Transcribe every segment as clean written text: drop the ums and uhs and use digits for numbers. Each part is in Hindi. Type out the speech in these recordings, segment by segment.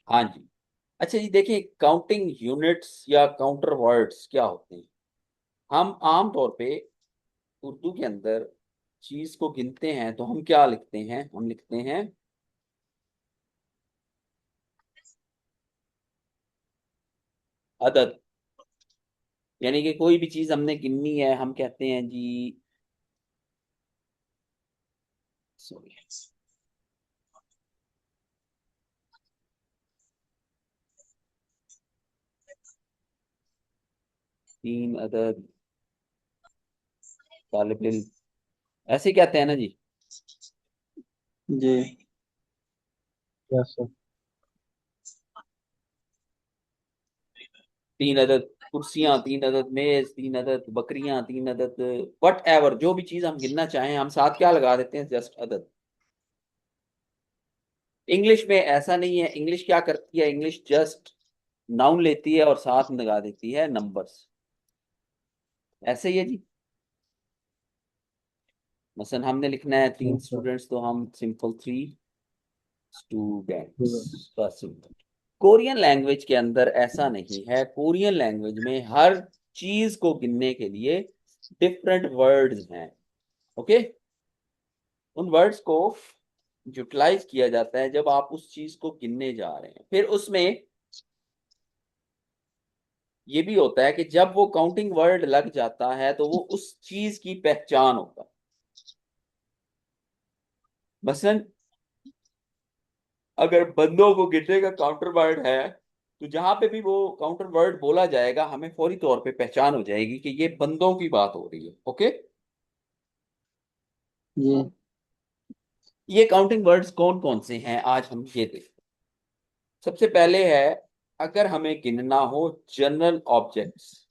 हाँ जी। अच्छा जी, देखिए काउंटिंग यूनिट्स या काउंटर वर्ड्स क्या होते हैं। हम आम तौर पे उर्दू के अंदर चीज को गिनते हैं तो हम क्या लिखते हैं, हम लिखते हैं अदद। यानी कि कोई भी चीज हमने गिननी है हम कहते हैं जी, सॉरी, 3 अदद तालिब इल्म, ऐसे कहते हैं ना जी। जी। Yes sir. 3 अदद कुर्सियां, 3 अदद मेज, 3 अदद बकरियां, 3 अदद वट एवर, जो भी चीज हम गिनना चाहें हम साथ क्या लगा देते हैं, जस्ट अदद। इंग्लिश में ऐसा नहीं है। इंग्लिश क्या करती है, इंग्लिश जस्ट नाउन लेती है और साथ में लगा देती है नंबर्स। ऐसे ही है जी। मसलन हमने लिखना है तीन यस सर। स्टूडेंट्स तो हम सिंपल 3 स्टूडेंट्स, बस सिंपल। कोरियन लैंग्वेज के अंदर ऐसा नहीं है। कोरियन लैंग्वेज में हर चीज को गिनने के लिए डिफरेंट वर्ड्स हैं। ओके। उन वर्ड्स को यूटिलाइज किया जाता है जब आप उस चीज को गिनने जा रहे हैं। फिर उसमें ये भी होता है कि जब वो काउंटिंग वर्ड लग जाता है तो वो उस चीज की पहचान होता है। मसलन अगर बंदों को गिनने का काउंटर वर्ड है तो जहां पे भी वो काउंटर वर्ड बोला जाएगा हमें फौरी तौर पे पहचान हो जाएगी कि ये बंदों की बात हो रही है। ओके। जी। ये काउंटिंग वर्ड्स कौन कौन से हैं आज हम ये देखते हैं। सबसे पहले है, अगर हमें गिनना हो जनरल ऑब्जेक्ट्स,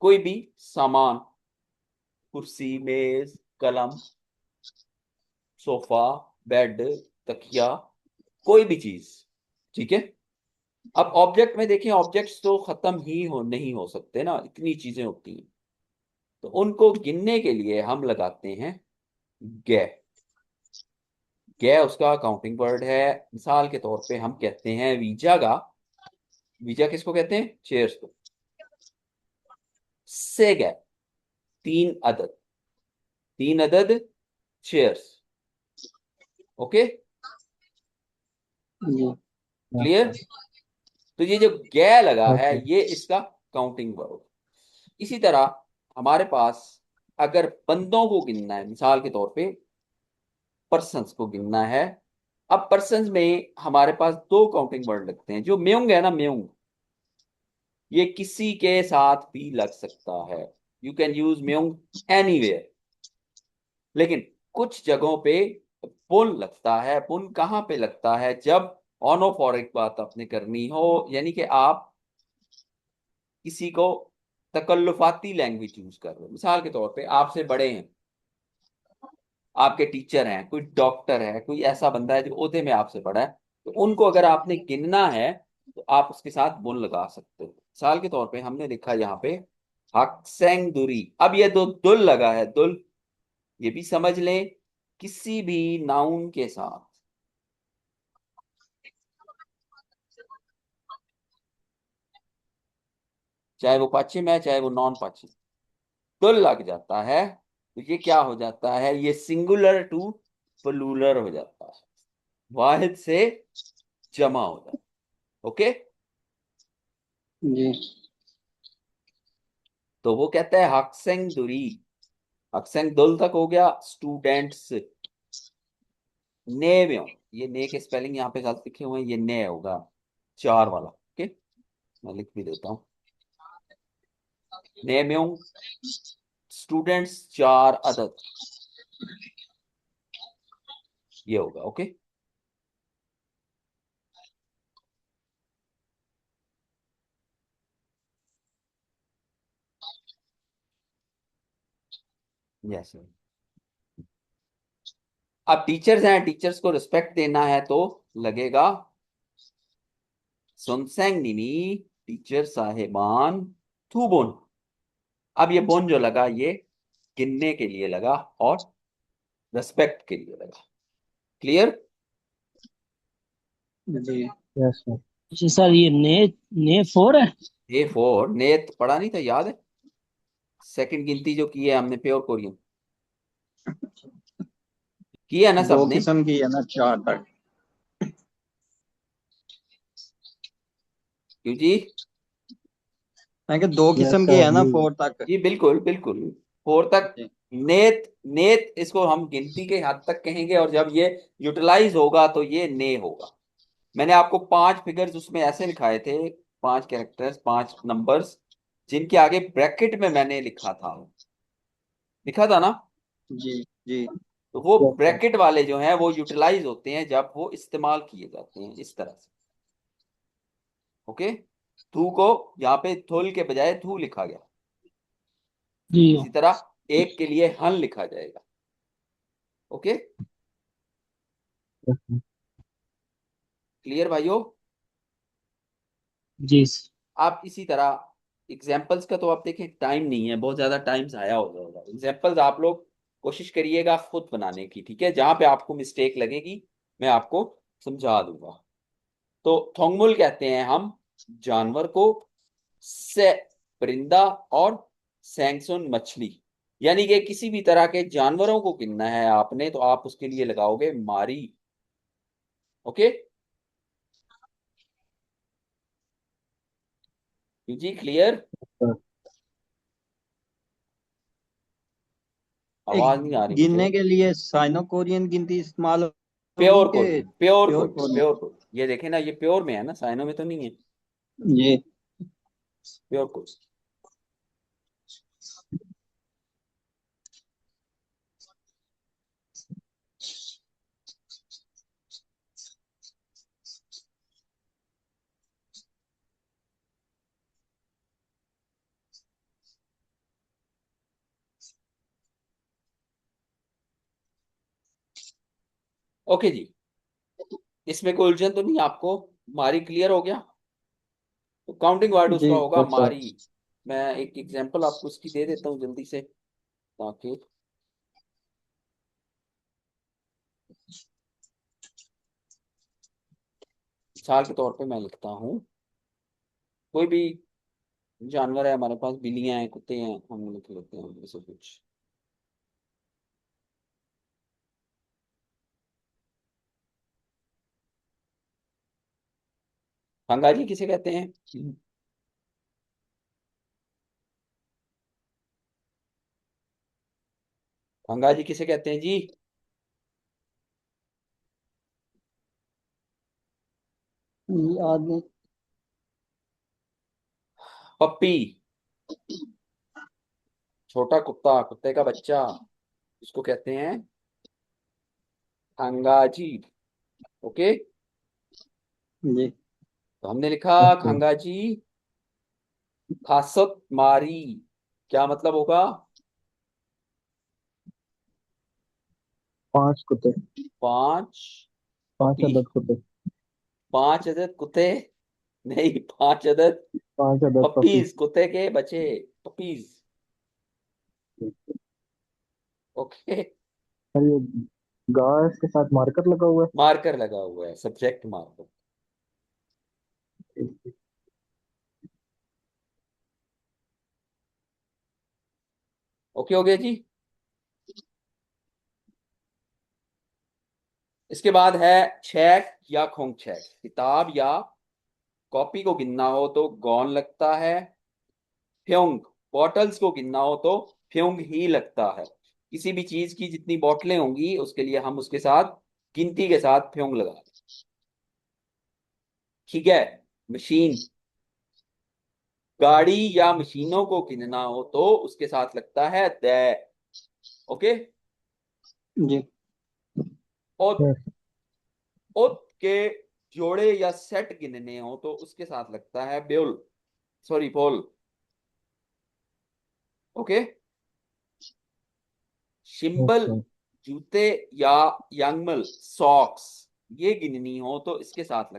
कोई भी सामान, कुर्सी, मेज, कलम, सोफा, बेड, तकिया, कोई भी चीज। ठीक है। अब ऑब्जेक्ट में देखें, ऑब्जेक्ट्स तो खत्म ही हो नहीं हो सकते ना, इतनी चीजें होती हैं। तो उनको गिनने के लिए हम लगाते हैं गे। गे उसका काउंटिंग वर्ड है। मिसाल के तौर पे हम कहते हैं वीजा का, वीजा किसको कहते हैं, चेयर्स को, से गे 3 अदद, 3 अदद चेयर्स। ओके। जी। Yes clear. सर। तो ये जो गे लगा है ओके। ये इसका काउंटिंग वर्ड। इसी तरह हमारे पास अगर बंदों को गिनना है, मिसाल के तौर पे पर्सन्स को गिनना है। अब पर्सन्स में हमारे पास दो काउंटिंग वर्ड लगते हैं। जो म्योंग है ना, म्योंग, ये किसी के साथ भी लग सकता है। You can use Mueang anywhere. लेकिन कुछ जगहों पे पुन लगता है। पुन कहाँ पे लगता है, जब ऑनोफोरिक बात आपने करनी हो, यानी कि आप किसी को तकल्लुफाती लैंग्वेज यूज कर रहे हो। मिसाल के तौर पे आपसे बड़े हैं, आपके टीचर हैं, कोई डॉक्टर है, कोई ऐसा बंदा है जो ओहदे में आपसे बड़ा है, तो उनको अगर आपने गिनना है तो आप उसके साथ बुन लगा सकते हो। मिसाल के तौर पे हमने लिखा यहाँ पे हक्सेंग दुरी। अब ये दो दुल लगा है, दुल, ये भी समझ लें, किसी भी नाउन के साथ, चाहे वो पश्चिम है चाहे वो नॉन पश्चिम, दुल लग जाता है तो ये क्या हो जाता है, ये सिंगुलर टू प्लूरल हो जाता है, वाहिद से जमा हो जाता है। ओके। जी। तो वो कहता है हक्सेंग दुरी, हक्सेंग दुल तक हो गया, स्टूडेंट्स, ने में हो, ये ने के स्पेलिंग यहाँ पे गलत लिखे हुए हैं, ये ने होगा, चार वाला। ओके। मैं लिख भी देता हूँ, ने में हूँ, स्टूडेंट्स 4 अदद, ये होगा। ओके। यस। अब टीचर्स हैं, टीचर्स को रिस्पेक्ट देना है तो लगेगा सुनसेंग निनी, टीचर साहेबान, थूबुन। अब ये बोन जो लगा ये गिनने के लिए लगा और रेस्पेक्ट के लिए लगा। क्लियर। जी। Yes sir. अच्छा सर, ये ने 4 है। A4 नेत पढ़ा नहीं था, याद है? सेकंड गिनती जो की है हमने प्योर कोरियन, की है ना दो सबने? किस्म की है ना, 4 तक। क्यों जी? मैं कि दो यस किस्म की सर है ना, जी। 4 तक। जी बिल्कुल बिल्कुल, 4 तक। जी नेत, नेत इसको हम गिनती के हद तक कहेंगे, और जब ये यूटिलाइज होगा तो ये ने होगा। मैंने आपको 5 फिगर्स उसमें ऐसे लिखाए थे, 5 कैरेक्टर्स, 5 नंबर्स, जिनके आगे ब्रैकेट में मैंने लिखा था, लिखा था ना? जी जी। तो वो यस सर। ब्रैकेट वाले जो हैं वो यूटिलाइज होते हैं जब वो इस्तेमाल किए जाते हैं इस तरह से। ओके, थू को यहाँ पे थुल के बजाय थू लिखा गया। जी। इसी तरह एक के लिए हन लिखा जाएगा। ओके, क्लियर भाइयों? जी। आप इसी तरह एग्जाम्पल्स का तो आप देखें, टाइम नहीं है, बहुत ज्यादा टाइम जाया हो जाएगा। एग्जाम्पल्स आप लोग कोशिश करिएगा खुद बनाने की, ठीक है? जहां पे आपको मिस्टेक लगेगी मैं आपको समझा दूंगा। तो थोंगमुल कहते हैं हम जानवर को, से परिंदा, और सैंगसुन मछली। यानी कि किसी भी तरह के जानवरों को गिनना है आपने, तो आप उसके लिए लगाओगे मारी। ओके जी, क्लियर? एक आवाज नहीं आ रही मुझे। गिनने के लिए साइनो कोरियन गिनती इस्तेमाल होगी प्योर कि Korean, pure pure Korean, Korean? Pure Korean, ये देखे ना, ये प्योर में है ना, साइनो में तो नहीं है। जी प्योर कोरियन। ओके जी, इसमें कोई उलझन तो नहीं आपको? मारी क्लियर हो गया? तो काउंटिंग वर्ड जी। उसका होगा यस सर। मारी। मैं एक एग्जांपल आपको इसकी दे देता हूँ जल्दी से, ताकि मिसाल के तौर पे मैं लिखता हूँ, कोई भी जानवर है हमारे पास, बिल्लियां हैं, कुत्ते हैं, हम लिख लेते हैं जैसे कुछ। खंगा जी किसे कहते हैं? खंगा जी किसे कहते हैं जी? आदमी। पप्पी, छोटा कुत्ता, कुत्ते का बच्चा, उसको कहते हैं खंगा जी। ओके, जी तो हमने लिखा यस सर। खंगा जी खासत मारी, क्या मतलब होगा? 5 कुत्ते। 5 5 पपी, अदद कुत्ते। 5 अदद कुत्ते, नहीं, 5 अदद 5 अदद पपी। पपीज, कुत्ते के बच्चे, पपीज। ओके, सर ये गाय के साथ मार्कर लगा हुआ मार्कर लगा हुआ है, सब्जेक्ट मार्कर। है। ओके हो गया जी। इसके बाद है छेक या खोंग छेक। किताब या कॉपी को गिनना हो तो गौन लगता है। फ्योंग, बॉटल्स को गिनना हो तो फ्योंग ही लगता है। किसी भी चीज की जितनी बोतलें होंगी उसके लिए हम उसके साथ गिनती के साथ फ्योंग लगा दें। ठीक है, मशीन, गाड़ी या मशीनों को गिनना हो तो उसके साथ लगता है द। ओके, जी और यस। उत के जोड़े या सेट गिनने हो तो उसके साथ लगता है ब्योल, सॉरी बोल। Okay, yes symbol, sir. जूते या यांगमल, सॉक्स, ये गिननी हो तो इसके साथ लगता है